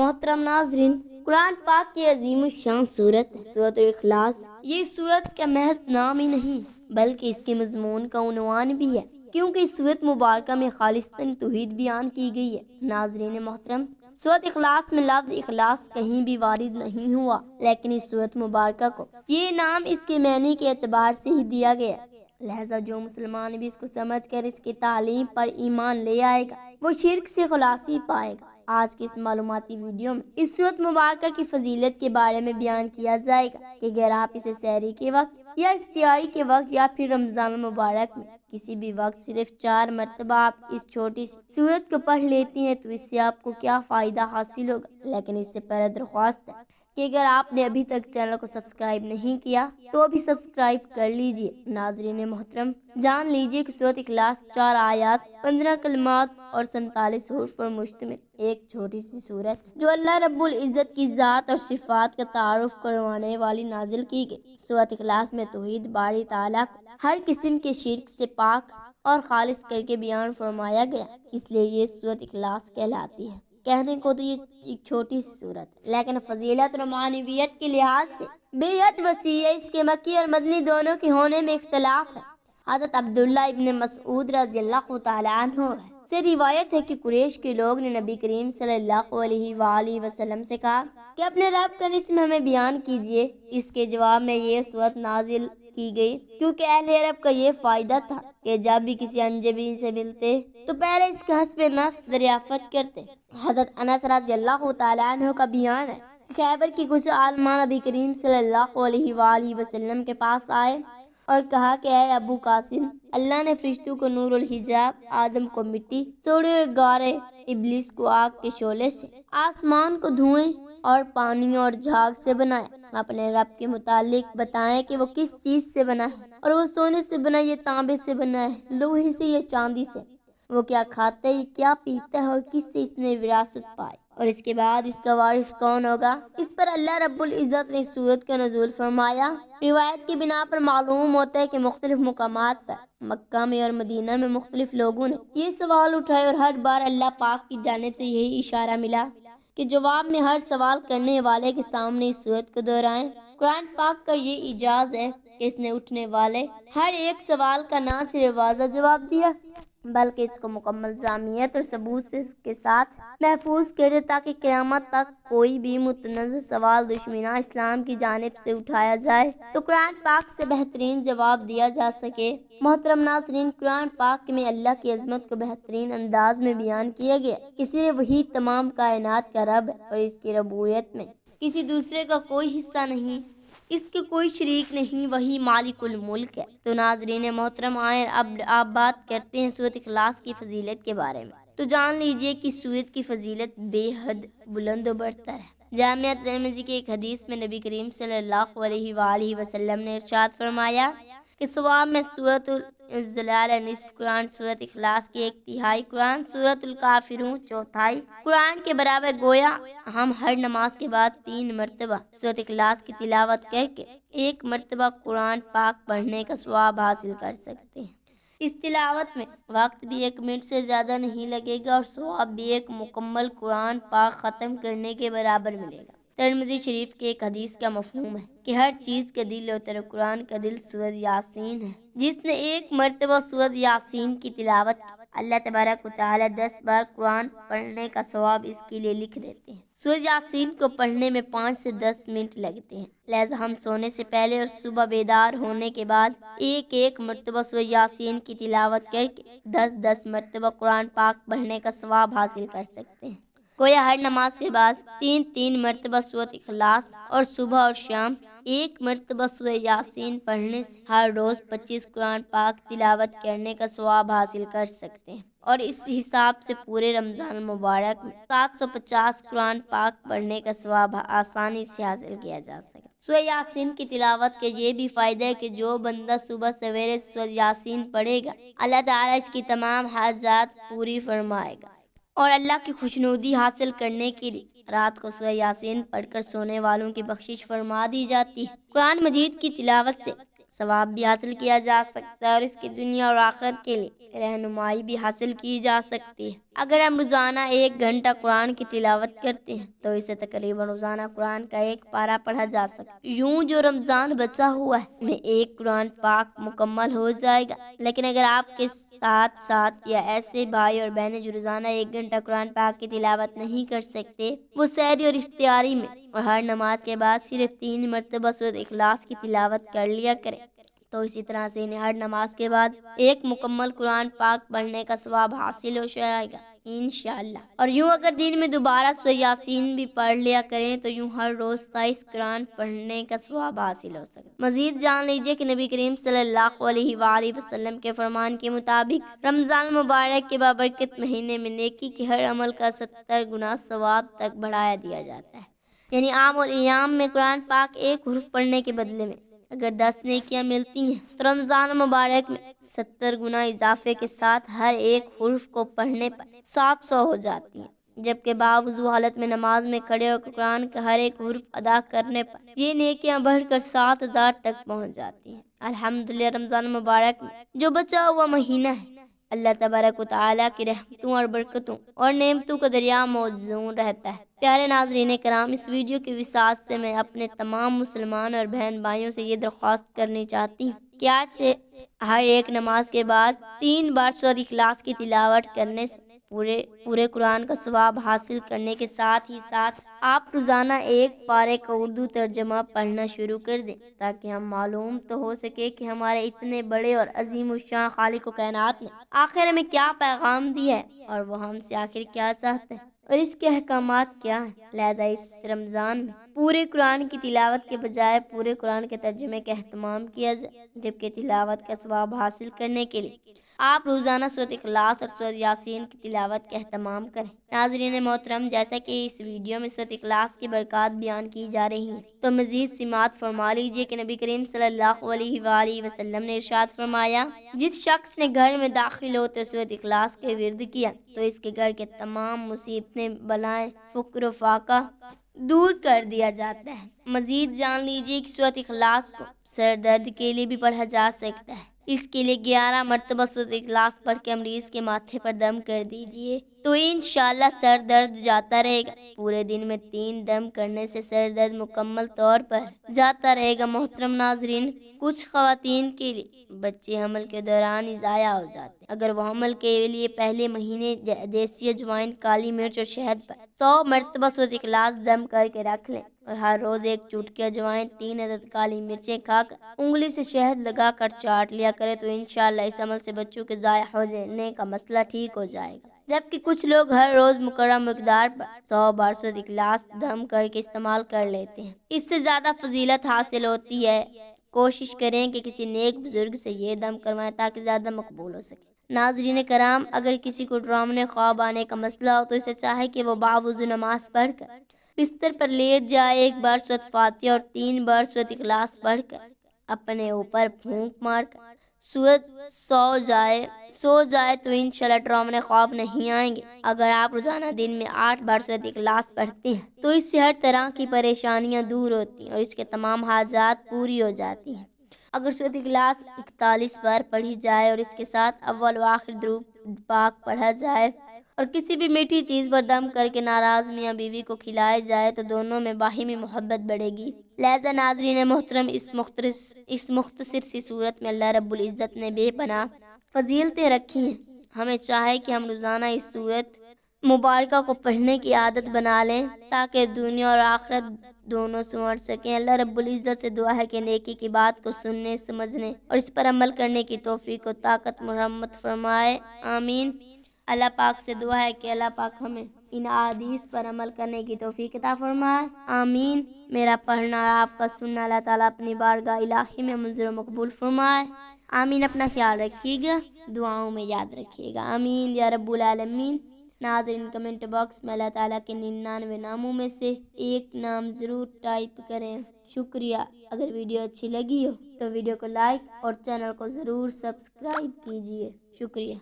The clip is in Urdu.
محترم ناظرین، قرآن پاک کی عظیم الشان سورت ہے سورۃ الاخلاص۔ یہ سورت کا محض نام ہی نہیں بلکہ اس کے مضمون کا عنوان بھی ہے، کیونکہ اس سورت مبارکہ میں خالصتاً توحید بیان کی گئی ہے۔ ناظرین محترم، سورۃ اخلاص میں لفظ اخلاص کہیں بھی وارد نہیں ہوا، لیکن اس سورت مبارکہ کو یہ نام اس کے معنی کے اعتبار سے ہی دیا گیا، لہذا جو مسلمان بھی اس کو سمجھ کر اس کی تعلیم پر ایمان لے آئے گا وہ شرک سے خلاصی پائے گا۔ آج کی اس معلوماتی ویڈیو میں اس سورت مبارکہ کی فضیلت کے بارے میں بیان کیا جائے گا کہ اگر آپ اسے سحری کے وقت یا افطاری کے وقت یا پھر رمضان المبارک میں کسی بھی وقت صرف 4 مرتبہ آپ اس چھوٹی سی سورت کو پڑھ لیتی ہیں تو اس سے آپ کو کیا فائدہ حاصل ہوگا۔ لیکن اس سے پہلے درخواست ہے کہ اگر آپ نے ابھی تک چینل کو سبسکرائب نہیں کیا تو ابھی سبسکرائب کر لیجئے۔ ناظرین محترم، جان لیجئے کہ سورۃ اخلاص 4 آیات، 15 کلمات اور 47 حروف پر مشتمل ایک چھوٹی سی سورت جو اللہ رب العزت کی ذات اور صفات کا تعارف کروانے والی نازل کی گئی۔ سورۃ اخلاص میں توحید باری تعالیٰ کو ہر قسم کے شرک سے پاک اور خالص کر کے بیان فرمایا گیا، اس لیے یہ سورۃ اخلاص کہلاتی ہے۔ کہنے کو تو یہ ایک چھوٹی سی سورت ہے، لیکن فضیلت اور معنویت کے لحاظ سے بے حد وسیع ہے۔ اس کے مکی اور مدنی دونوں کے ہونے میں اختلاف ہے۔ حضرت عبداللہ ابن مسعود رضی اللہ تعالیٰ عنہ سے روایت ہے کہ قریش کے لوگ نے نبی کریم صلی اللہ علیہ وآلہ وسلم سے کہا کہ اپنے رب کا اسم ہمیں بیان کیجیے۔ اس کے جواب میں یہ سورت نازل کی گئی، کیونکہ اہل عرب کا یہ فائدہ تھا کہ جب بھی کسی انجبی سے ملتے تو پہلے اس کا حسب نفس دریافت کرتے۔ حضرت انس رضی اللہ تعالیٰ عنہ کا بیان ہے، خیبر کی کچھ عالمان نبی کریم صلی اللہ علیہ وآلہ وسلم کے پاس آئے اور کہا کہ اے ابو قاسم، اللہ نے فرشتوں کو نور الحجاب، آدم کو مٹی، توڑے ہوئے گارے، ابلیس کو آگ کے شعلے سے، آسمان کو دھوئیں اور پانی اور جھاگ سے بنایا۔ اپنے رب کے متعلق بتائیں کہ وہ کس چیز سے بنا ہے، اور وہ سونے سے بنا ہے، یہ تانبے سے بنا ہے، لوہے سے یا چاندی سے، وہ کیا کھاتا ہے، کیا پیتا ہے، اور کس سے اس نے وراثت پائی، اور اس کے بعد اس کا وارث کون ہوگا۔ اس پر اللہ رب العزت نے سورت کا نزول فرمایا۔ روایت کی بنا پر معلوم ہوتا ہے کہ مختلف مقامات پر مکہ میں اور مدینہ میں مختلف لوگوں نے یہ سوال اٹھائے اور ہر بار اللہ پاک کی جانب سے یہی اشارہ ملا کہ جواب میں ہر سوال کرنے والے کے سامنے اس سورت کو دہرائیں۔ قرآن پاک کا یہ اعجاز ہے کہ اس نے اٹھنے والے ہر ایک سوال کا نہ صرف واضح جواب دیا بلکہ اس کو مکمل ضابطیت اور ثبوت کے ساتھ محفوظ کر دیا تاکہ قیامت تک کوئی بھی متنازع سوال دشمنان اسلام کی جانب سے اٹھایا جائے تو قرآن پاک سے بہترین جواب دیا جا سکے۔ محترم ناظرین، قرآن پاک میں اللہ کی عظمت کو بہترین انداز میں بیان کیا گیا کہ صرف وہی تمام کائنات کا رب ہے اور اس کی ربوبیت میں کسی دوسرے کا کوئی حصہ نہیں، اس کے کوئی شریک نہیں، وہی مالک الملک ہے۔ تو ناظرین محترم، آئیں اب آپ بات کرتے ہیں سورۃ اخلاص کی فضیلت کے بارے میں۔ تو جان لیجئے کہ سورت کی فضیلت بے حد بلند و برتر ہے۔ جامعہ ترمذی کی ایک حدیث میں نبی کریم صلی اللہ علیہ وآلہ وسلم نے ارشاد فرمایا کہ ثواب میں سورۃ الزلزال نصف قرآن، سورۃ اخلاص کی 1/3 قرآن، سورۃ الکافرون 1/4 قرآن کے برابر، گویا ہم ہر نماز کے بعد 3 مرتبہ سورۃ اخلاص کی تلاوت کر کے 1 مرتبہ قرآن پاک پڑھنے کا ثواب حاصل کر سکتے ہیں۔ اس تلاوت میں وقت بھی 1 منٹ سے زیادہ نہیں لگے گا اور ثواب بھی ایک مکمل قرآن پاک ختم کرنے کے برابر ملے گا۔ ترمذی شریف کے ایک حدیث کا مفہوم ہے کہ ہر چیز کا دل ہوتا ہے، قرآن کا دل سورۃ یاسین ہے۔ جس نے 1 مرتبہ سورۃ یاسین کی تلاوت کی، اللہ تبارک و تعالی 10 بار قرآن پڑھنے کا ثواب اس کے لیے لکھ دیتے ہیں۔ سورۃ یاسین کو پڑھنے میں 5 سے 10 منٹ لگتے ہیں، لہذا ہم سونے سے پہلے اور صبح بیدار ہونے کے بعد 1 مرتبہ سورۃ یاسین کی تلاوت کر کے 10 مرتبہ قرآن پاک پڑھنے کا ثواب حاصل کر سکتے ہیں۔ گویا ہر نماز کے بعد 3 مرتبہ سورۃ اخلاص اور صبح اور شام 1 مرتبہ سورۃ یاسین پڑھنے سے ہر روز 25 قرآن پاک تلاوت کرنے کا ثواب حاصل کر سکتے ہیں، اور اس حساب سے پورے رمضان المبارک میں 750 قرآن پاک پڑھنے کا ثواب آسانی سے حاصل کیا جا سکتا ہے۔ سورۃ یاسین کی تلاوت کے یہ بھی فائدہ ہے کہ جو بندہ صبح سویرے سورۃ یاسین پڑھے گا، اللہ تعالیٰ اس کی تمام حاجات پوری فرمائے گا، اور اللہ کی خوشنودی حاصل کرنے کے لیے رات کو سورۃ یاسین پڑھ کر سونے والوں کی بخشش فرما دی جاتی ہے۔ قرآن مجید کی تلاوت سے ثواب بھی حاصل کیا جا سکتا ہے اور اس کی دنیا اور آخرت کے لیے رہنمائی بھی حاصل کی جا سکتی ہے۔ اگر ہم روزانہ 1 گھنٹہ قرآن کی تلاوت کرتے ہیں تو اسے تقریباً روزانہ قرآن کا 1 پارہ پڑھا جا سکتا ہے۔ یوں جو رمضان بچا ہوا ہے میں 1 قرآن پاک مکمل ہو جائے گا۔ لیکن اگر آپ کے ساتھ ساتھ یا ایسے بھائی اور بہنیں جو روزانہ 1 گھنٹہ قرآن پاک کی تلاوت نہیں کر سکتے، وہ سحری اور افطاری میں اور ہر نماز کے بعد صرف 3 مرتبہ سورۃ اخلاص کی تلاوت کر لیا کریں تو اسی طرح سے انہیں ہر نماز کے بعد 1 مکمل قرآن پاک پڑھنے کا ثواب حاصل ہو جائے گا انشاءاللہ۔ اور یوں اگر دن میں دوبارہ سورۃ یاسین بھی پڑھ لیا کریں تو یوں ہر روز 23 قرآن پڑھنے کا ثواب حاصل ہو سکتا ہے۔ مزید جان لیجئے کہ نبی کریم صلی اللہ علیہ وآلہ وسلم کے فرمان کے مطابق رمضان المبارک کے بابرکت مہینے میں نیکی کے ہر عمل کا 70 گنا ثواب تک بڑھایا دیا جاتا ہے۔ یعنی عام الایام میں قرآن پاک 1 حرف پڑھنے کے بدلے میں اگر 10 نیکیاں ملتی ہیں تو رمضان مبارک میں 70 گنا اضافے کے ساتھ ہر 1 حرف کو پڑھنے پر 700 ہو جاتی ہیں، جبکہ باوضو حالت میں نماز میں کھڑے ہو کر قرآن کا ہر 1 حرف ادا کرنے پر یہ نیکیاں بڑھ کر 7000 تک پہنچ جاتی ہیں۔ الحمدللہ رمضان مبارک میں جو بچا ہوا مہینہ ہے اللہ تبارک و تعالیٰ کی رحمتوں اور برکتوں اور نعمتوں کا دریا موزوں رہتا ہے۔ پیارے ناظرین کرام، اس ویڈیو کی وسعت سے میں اپنے تمام مسلمان اور بہن بھائیوں سے یہ درخواست کرنی چاہتی ہوں کہ آج سے ہر 1 نماز کے بعد 3 بار سورۃ اخلاص کی تلاوت کرنے سے پورے قرآن کا ثواب حاصل کرنے کے ساتھ ہی ساتھ آپ روزانہ 1 پارے کا اردو ترجمہ پڑھنا شروع کر دیں تاکہ ہم معلوم تو ہو سکے کہ ہمارے اتنے بڑے اور عظیم الشان خالق و کائنات نے آخر ہمیں کیا پیغام دیا ہے اور وہ ہم سے آخر کیا چاہتے ہیں اور اس کے احکامات کیا ہیں۔ لہذا اس رمضان میں پورے قرآن کی تلاوت کے بجائے پورے قرآن کے ترجمے کا اہتمام کیا جائے، جبکہ تلاوت کا ثواب حاصل کرنے کے لیے آپ روزانہ سورۃ اخلاص اور سورۃ یاسین کی تلاوت کا اہتمام کریں۔ ناظرین محترم، جیسا کہ اس ویڈیو میں سورۃ اخلاص کی برکات بیان کی جا رہی ہیں تو مزید سماعت فرما لیجئے کہ نبی کریم صلی اللہ علیہ وآلہ وسلم نے ارشاد فرمایا، جس شخص نے گھر میں داخل ہوتے سورۃ اخلاص کے ورد کیا تو اس کے گھر کے تمام مصیبتیں، بلائیں، فقر و فاقہ دور کر دیا جاتا ہے۔ مزید جان لیجئے کہ سورۃ اخلاص کو سر درد کے لیے بھی پڑھا جا سکتا ہے۔ اس کے لیے 11 مرتبہ سورۃ اخلاص پڑھ کے مریض کے ماتھے پر دم کر دیجئے تو انشاءاللہ سر درد جاتا رہے گا۔ پورے دن میں 3 دم کرنے سے سر درد مکمل طور پر جاتا رہے گا۔ محترم ناظرین، کچھ خواتین کے لیے بچے حمل کے دوران ہی ضائع ہو جاتے ہیں۔ اگر وہ حمل کے لیے پہلے مہینے دیسی اجوائن، کالی مرچ اور شہد پر 100 مرتبہ سورۃ اخلاص دم کر کے رکھ لیں اور ہر روز 1 چٹکی اجوائن، 3 عدد کالی مرچیں کھا کر انگلی سے شہد لگا کر چاٹ لیا کرے تو انشاءاللہ اس عمل سے بچوں کے ضائع ہو جانے کا مسئلہ ٹھیک ہو جائے گا۔ جبکہ کچھ لوگ ہر روز مقررہ مقدار پر 100 بار سورۃ اخلاص دم کر کے استعمال کر لیتے ہیں، اس سے زیادہ فضیلت حاصل ہوتی ہے۔ کوشش کریں کہ کسی نیک بزرگ سے یہ دم کروائیں تاکہ زیادہ مقبول ہو سکے۔ ناظرین کرام، اگر کسی کو ڈراؤنے خواب آنے کا مسئلہ ہو تو اسے چاہے کہ وہ باوضو نماز پڑھ کر بستر پر لیٹ جائے، 1 بار سورۃ فاتحہ اور 3 بار سورۃ اخلاص پڑھ کر اپنے اوپر پھونک مار کر سو جائے تو انشاءاللہ ڈراؤنے خواب نہیں آئیں گے۔ اگر آپ روزانہ دن میں 8 بار سورۃ اخلاص پڑھتے ہیں تو اس سے ہر طرح کی پریشانیاں دور ہوتی ہیں اور اس کے تمام حاجات پوری ہو جاتی ہیں۔ اگر سورۃ اخلاص 41 بار پڑھی جائے اور اس کے ساتھ اول و آخر درود پاک پڑھا جائے اور کسی بھی میٹھی چیز پر دم کر کے ناراض میاں بیوی کو کھلایا جائے تو دونوں میں باہمی محبت بڑھے گی۔ لہذا ناظرین محترم، اس مختصر سی صورت میں اللہ رب العزت نے بے پناہ فضیلتیں رکھی ہیں۔ ہمیں چاہے کہ ہم روزانہ اس صورت مبارکہ کو پڑھنے کی عادت بنا لیں تاکہ دنیا اور آخرت دونوں سنور سکیں۔ اللہ رب العزت سے دعا ہے کہ نیکی کی بات کو سننے، سمجھنے اور اس پر عمل کرنے کی توفیق و طاقت مرحمت فرمائے، آمین۔ اللہ پاک سے دعا ہے کہ اللہ پاک ہمیں ان احادیث پر عمل کرنے کی توفیق عطا فرمائے، آمین۔ میرا پڑھنا اور آپ کا سننا اللہ تعالیٰ اپنی بارگاہ الہی میں منظور و مقبول فرمائے، آمین۔ اپنا خیال رکھیے گا، دعاؤں میں یاد رکھیے گا، آمین یا رب العالمین۔ ناظرین کمنٹ باکس میں اللہ تعالیٰ کے 99 ناموں میں سے ایک نام ضرور ٹائپ کریں، شکریہ۔ اگر ویڈیو اچھی لگی ہو تو ویڈیو کو لائک اور چینل کو ضرور سبسکرائب کیجیے، شکریہ۔